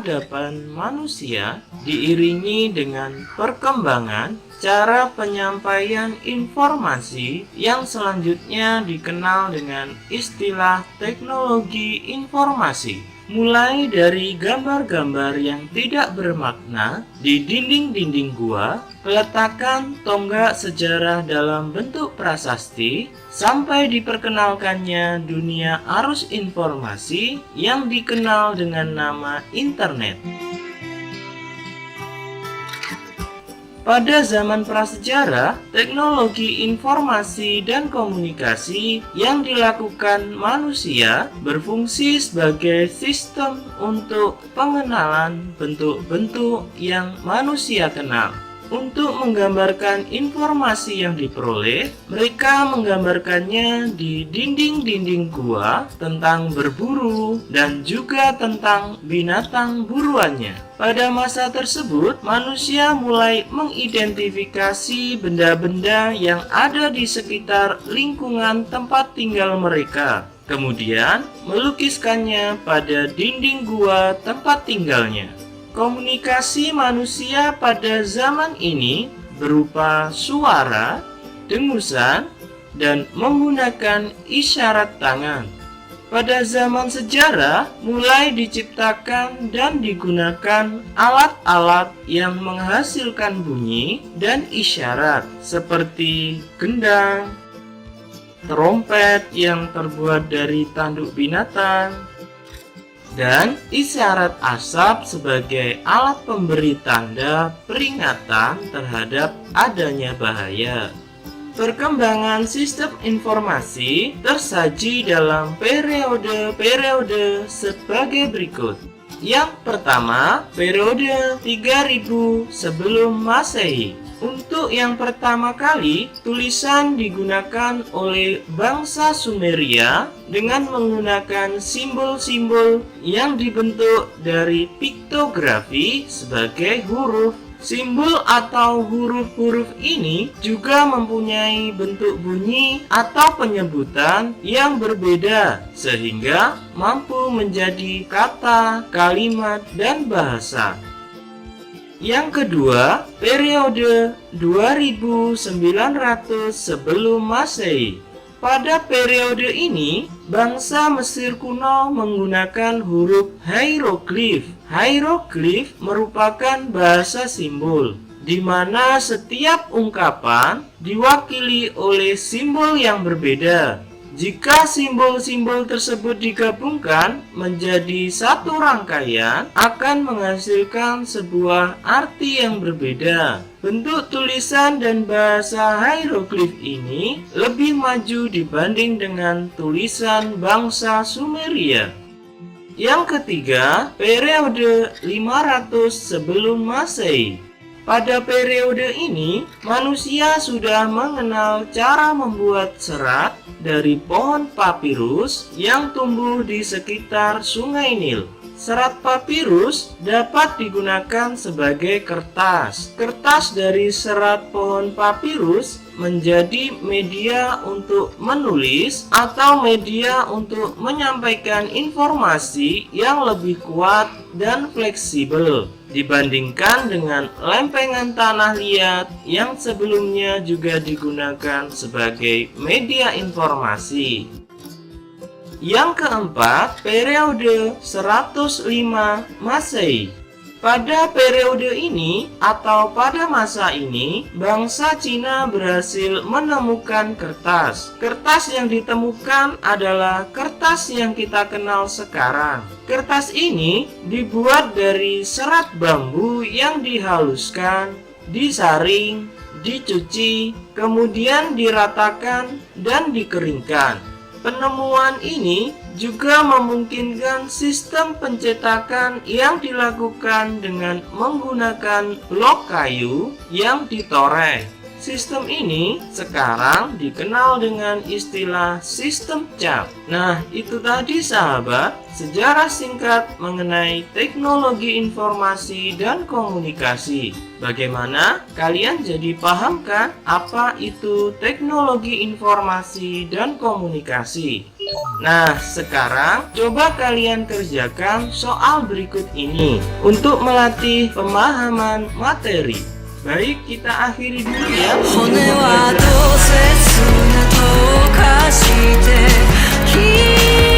peradaban manusia diiringi dengan perkembangan cara penyampaian informasi yang selanjutnya dikenal dengan istilah teknologi informasi. Mulai dari gambar-gambar yang tidak bermakna di dinding-dinding gua, peletakan tonggak sejarah dalam bentuk prasasti, sampai diperkenalkannya dunia arus informasi yang dikenal dengan nama internet. Pada zaman prasejarah, teknologi informasi dan komunikasi yang dilakukan manusia berfungsi sebagai sistem untuk pengenalan bentuk-bentuk yang manusia kenal. Untuk menggambarkan informasi yang diperoleh, mereka menggambarkannya di dinding-dinding gua tentang berburu dan juga tentang binatang buruannya. Pada masa tersebut, manusia mulai mengidentifikasi benda-benda yang ada di sekitar lingkungan tempat tinggal mereka. Kemudian, melukiskannya pada dinding gua tempat tinggalnya. Komunikasi manusia pada zaman ini berupa suara, dengusan, dan menggunakan isyarat tangan. Pada zaman sejarah, mulai diciptakan dan digunakan alat-alat yang menghasilkan bunyi dan isyarat seperti gendang, trompet yang terbuat dari tanduk binatang, dan isyarat asap sebagai alat pemberi tanda peringatan terhadap adanya bahaya. Perkembangan sistem informasi tersaji dalam periode-periode sebagai berikut. Yang pertama, periode 3000 sebelum Masehi. Untuk yang pertama kali, tulisan digunakan oleh bangsa Sumeria dengan menggunakan simbol-simbol yang dibentuk dari piktografi sebagai huruf. Simbol atau huruf-huruf ini juga mempunyai bentuk bunyi atau penyebutan yang berbeda sehingga mampu menjadi kata, kalimat, dan bahasa. Yang kedua, periode 2900 sebelum Masehi. Pada periode ini, bangsa Mesir kuno menggunakan huruf hieroglif. Hieroglif merupakan bahasa simbol, di mana setiap ungkapan diwakili oleh simbol yang berbeda. Jika simbol-simbol tersebut digabungkan menjadi satu rangkaian, akan menghasilkan sebuah arti yang berbeda. Bentuk tulisan dan bahasa hieroglif ini lebih maju dibanding dengan tulisan bangsa Sumeria. Yang ketiga, periode 500 sebelum Masehi. Pada periode ini, manusia sudah mengenal cara membuat serat dari pohon papirus yang tumbuh di sekitar Sungai Nil. Serat papirus dapat digunakan sebagai kertas. Kertas dari serat pohon papirus menjadi media untuk menulis atau media untuk menyampaikan informasi yang lebih kuat dan fleksibel dibandingkan dengan lempengan tanah liat yang sebelumnya juga digunakan sebagai media informasi. Yang keempat, periode 105 Masehi. Pada periode ini atau pada masa ini, bangsa Cina berhasil menemukan kertas. Kertas yang ditemukan adalah kertas yang kita kenal sekarang. Kertas ini dibuat dari serat bambu yang dihaluskan, disaring, dicuci, kemudian diratakan dan dikeringkan. Penemuan ini juga memungkinkan sistem pencetakan yang dilakukan dengan menggunakan blok kayu yang ditoreh. Sistem ini sekarang dikenal dengan istilah sistem cap. Nah, itu tadi sahabat, sejarah singkat mengenai teknologi informasi dan komunikasi. Bagaimana? Kalian jadi paham kan apa itu teknologi informasi dan komunikasi? Nah, sekarang coba kalian kerjakan soal berikut ini untuk melatih pemahaman materi. Baik, kita akhiri dulu ya. 骨はどうせ砂と化して